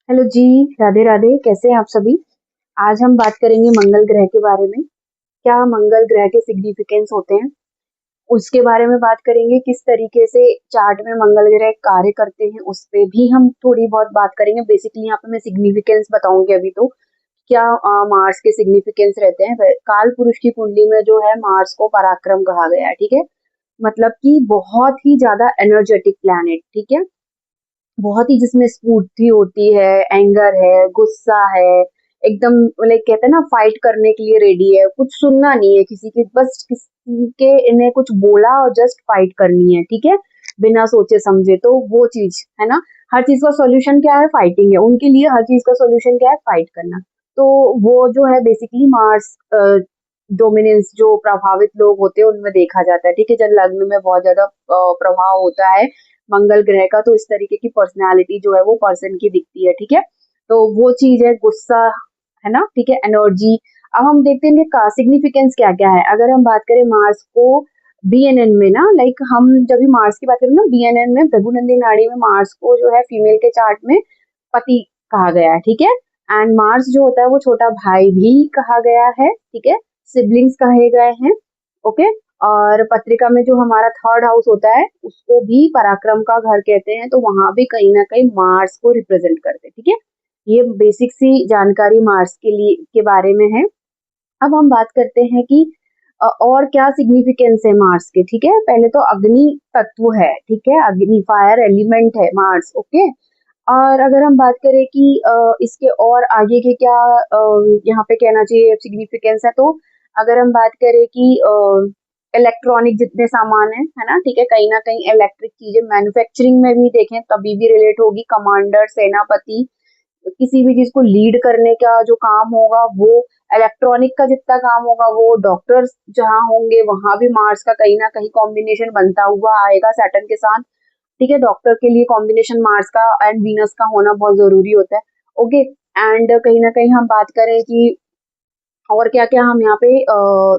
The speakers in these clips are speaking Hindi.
हेलो जी। राधे राधे। कैसे हैं आप सभी? आज हम बात करेंगे मंगल ग्रह के बारे में। क्या मंगल ग्रह के सिग्निफिकेंस होते हैं उसके बारे में बात करेंगे। किस तरीके से चार्ट में मंगल ग्रह कार्य करते हैं उस पे भी हम थोड़ी बहुत बात करेंगे। बेसिकली यहाँ पे मैं सिग्निफिकेंस बताऊंगी अभी तो। क्या मार्स के सिग्निफिकेंस रहते हैं। काल पुरुष की कुंडली में जो है मार्स को पराक्रम कहा गया है। ठीक है, मतलब कि बहुत ही ज्यादा एनर्जेटिक प्लैनेट। ठीक है, बहुत ही जिसमें स्फूर्ति होती है, एंगर है, गुस्सा है, एकदम लाइक कहते हैं ना फाइट करने के लिए रेडी है, कुछ सुनना नहीं है किसी की, बस किसी के इन्हें कुछ बोला और जस्ट फाइट करनी है। ठीक है, बिना सोचे समझे। तो वो चीज है ना, हर चीज का सॉल्यूशन क्या है? फाइटिंग है उनके लिए। हर चीज का सॉल्यूशन क्या है? फाइट करना। तो वो जो है बेसिकली मार्स डोमिनेंस जो प्रभावित लोग होते हैं उनमें देखा जाता है। ठीक है, जब लग्न में बहुत ज्यादा प्रभाव होता है मंगल ग्रह का, तो इस तरीके की पर्सनालिटी जो है वो पर्सन की दिखती है। ठीक है, तो वो चीज है गुस्सा, है ना। ठीक है, एनर्जी। अब हम देखते हैं कि सिग्निफिकेंस क्या क्या है। अगर हम बात करें मार्स को बीएनएन में ना, लाइक हम जब भी मार्स की बात करें ना, बीएनएन में भृगुनंदी नाड़ी में मार्स को जो है फीमेल के चार्ट में पति कहा गया है। ठीक है, एंड मार्स जो होता है वो छोटा भाई भी कहा गया है। ठीक है, सिबलिंग्स कहे गए हैं। ओके, और पत्रिका में जो हमारा थर्ड हाउस होता है उसको भी पराक्रम का घर कहते हैं, तो वहां भी कहीं ना कहीं मार्स को रिप्रेजेंट करते हैं। ठीक है, ये बेसिक सी जानकारी मार्स के लिए के बारे में है। अब हम बात करते हैं कि और क्या सिग्निफिकेंस है मार्स के। ठीक है, पहले तो अग्नि तत्व है। ठीक है, अग्नि फायर एलिमेंट है मार्स। ओके, और अगर हम बात करें कि इसके और आगे के क्या यहाँ पे कहना चाहिए सिग्निफिकेंस है, तो अगर हम बात करें कि इलेक्ट्रॉनिक जितने सामान है ना, ठीक है, कहीं ना कहीं इलेक्ट्रिक चीजें मैन्युफैक्चरिंग में भी देखें तभी भी रिलेट होगी। कमांडर, सेनापति, किसी भी चीज को लीड करने का जो काम होगा वो, इलेक्ट्रॉनिक का जितना काम होगा वो, डॉक्टर्स जहाँ होंगे वहां भी मार्स का कहीं ना कहीं कॉम्बिनेशन बनता हुआ आएगा सैटर्न के साथ। ठीक है, डॉक्टर के लिए कॉम्बिनेशन मार्स का एंड वीनस का होना बहुत जरूरी होता है। ओके, एंड कहीं ना कहीं हम बात करें कि और क्या क्या हम यहाँ पे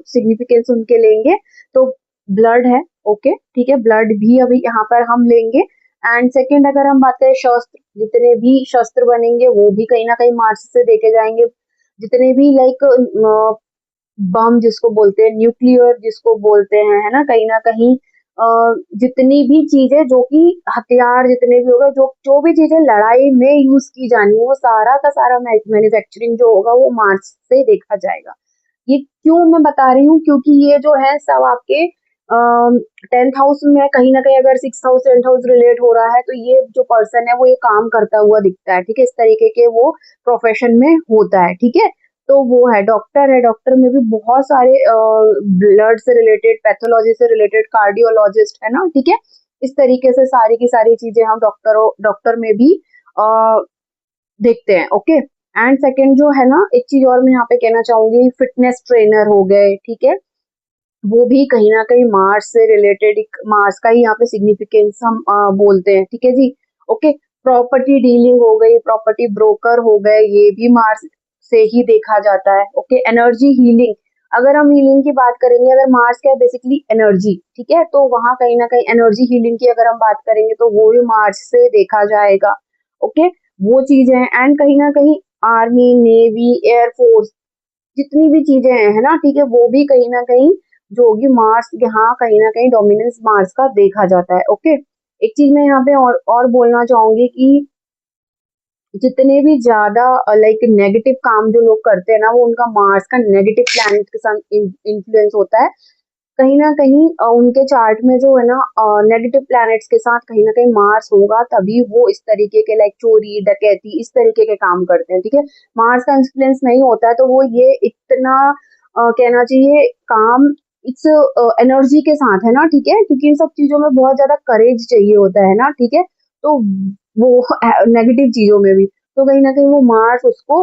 सिग्निफिकेंस उनके लेंगे, तो ब्लड है। ओके, ठीक है, ब्लड भी अभी यहाँ पर हम लेंगे। एंड सेकंड अगर हम बात करें शस्त्र, जितने भी शस्त्र बनेंगे वो भी कहीं ना कहीं मार्स से देखे जाएंगे। जितने भी लाइक बम जिसको बोलते हैं, न्यूक्लियर जिसको बोलते हैं, है ना, कहीं ना कहीं जितनी भी चीजें जो कि हथियार जितने भी होगा, जो जो भी चीजें लड़ाई में यूज की जानी वो सारा का सारा मैन्युफैक्चरिंग जो होगा वो मार्स से देखा जाएगा। ये क्यों मैं बता रही हूँ, क्योंकि ये जो है सब आपके 10th हाउस में कहीं ना कहीं अगर 6th house 10th house relate हो रहा है तो ये जो पर्सन है वो ये काम करता हुआ दिखता है। ठीक है, इस तरीके के वो प्रोफेशन में होता है। ठीक है, तो वो है डॉक्टर है। डॉक्टर में भी बहुत सारे ब्लड से रिलेटेड, पैथोलॉजी से रिलेटेड, कार्डियोलॉजिस्ट है ना। ठीक है, इस तरीके से सारी की सारी चीजें हम डॉक्टर में भी अ, देखते हैं। ओके, एंड सेकंड जो है ना, एक चीज और मैं यहाँ पे कहना चाहूंगी, फिटनेस ट्रेनर हो गए। ठीक है, वो भी कहीं ना कहीं मार्स से रिलेटेड, मार्स का ही यहाँ पे सिग्निफिकेंस हम बोलते हैं। ठीक है जी। ओके, प्रॉपर्टी डीलिंग हो गई, प्रॉपर्टी ब्रोकर हो गए, ये भी मार्स से ही देखा जाता है। ओके, एनर्जी हीलिंग, अगर हम हीलिंग की बात करेंगे, अगर मार्स क्या है बेसिकली एनर्जी। ठीक है, तो वहां कहीं ना कहीं एनर्जी हीलिंग की अगर हम बात करेंगे तो वो भी मार्स से देखा जाएगा। ओके, वो चीज है। एंड कहीं ना कहीं आर्मी, नेवी, एयरफोर्स, जितनी भी चीजें हैं, है ना, ठीक है, वो भी कहीं ना कहीं जो होगी मार्स, यहाँ कहीं ना कहीं डोमिनेंस मार्स का देखा जाता है। ओके, एक चीज मैं यहाँ पे और बोलना चाहूंगी कि जितने भी ज्यादा लाइक नेगेटिव काम जो लोग करते हैं ना, वो उनका मार्स का नेगेटिव प्लैनेट के साथ इन्फ्लुएंस होता है। कहीं ना कहीं उनके चार्ट में जो है ना नेगेटिव प्लैनेट्स के साथ कहीं ना कहीं मार्स होगा, तभी वो इस तरीके के लाइक चोरी डकैती इस तरीके के काम करते हैं। ठीक है, मार्स का इन्फ्लुएंस नहीं होता है तो वो ये इतना कहना चाहिए काम इट्स एनर्जी के साथ है ना। ठीक है, क्योंकि इन सब चीजों में बहुत ज्यादा करेज चाहिए होता है ना। ठीक है, तो वो नेगेटिव चीजों में भी, तो कहीं ना कहीं वो मार्स उसको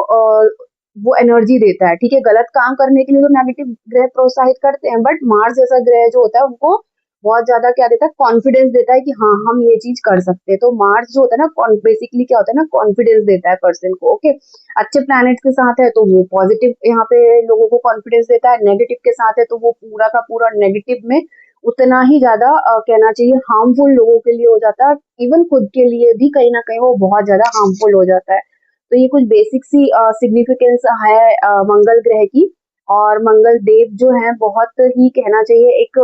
वो एनर्जी देता है। ठीक है, गलत काम करने के लिए तो नेगेटिव ग्रह प्रोत्साहित करते हैं, बट मार्स जैसा ग्रह जो होता है उनको बहुत ज्यादा क्या देता है, कॉन्फिडेंस देता है कि हाँ हम ये चीज कर सकते हैं। तो मार्स जो होता है ना, बेसिकली क्या होता है ना, कॉन्फिडेंस देता है पर्सन को। ओके, अच्छे प्लैनेट के साथ है तो वो पॉजिटिव यहाँ पे लोगों को कॉन्फिडेंस देता है, नेगेटिव के साथ है तो वो पूरा का पूरा नेगेटिव में उतना ही ज्यादा कहना चाहिए हार्मफुल लोगों के लिए हो जाता है। इवन खुद के लिए भी कहीं ना कहीं वो बहुत ज्यादा हार्मफुल हो जाता है। तो ये कुछ बेसिक सी सिग्निफिकेंस है मंगल ग्रह की। और मंगल देव जो है बहुत ही कहना चाहिए एक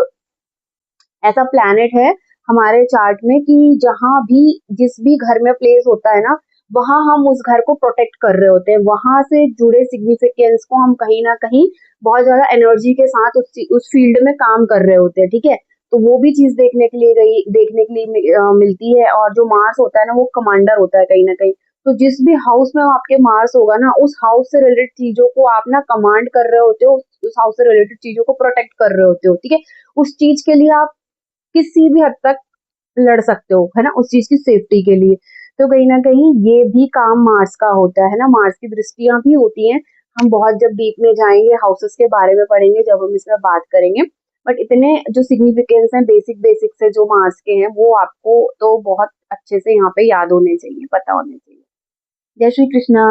ऐसा प्लैनेट है हमारे चार्ट में कि जहाँ भी जिस भी घर में प्लेस होता है ना, वहाँ हम उस घर को प्रोटेक्ट कर रहे होते हैं, वहां से जुड़े सिग्निफिकेंस को हम कहीं ना कहीं बहुत ज्यादा एनर्जी के साथ उस फील्ड में काम कर रहे होते हैं, ठीक है। तो वो भी चीज देखने के लिए मिलती है। और जो मार्स होता है ना, वो कमांडर होता है कहीं ना कहीं। तो जिस भी हाउस में आपके मार्स होगा ना, उस हाउस से रिलेटेड चीजों को आप ना कमांड कर रहे होते हो, उस हाउस से रिलेटेड चीजों को प्रोटेक्ट कर रहे होते हो, ठीक है। उस चीज के लिए आप किसी भी हद तक लड़ सकते हो, है ना, उस चीज की सेफ्टी के लिए। तो कहीं ना कहीं ये भी काम मार्स का होता है ना, मार्स की दृष्टियां भी होती हैं। हम बहुत जब डीप में जाएंगे हाउसेस के बारे में पढ़ेंगे, जब हम इसमें बात करेंगे। बट इतने जो सिग्निफिकेंस हैं बेसिक बेसिक से जो मार्स के हैं, वो आपको तो बहुत अच्छे से यहाँ पे याद होने चाहिए, पता होने चाहिए। जय श्री कृष्णा।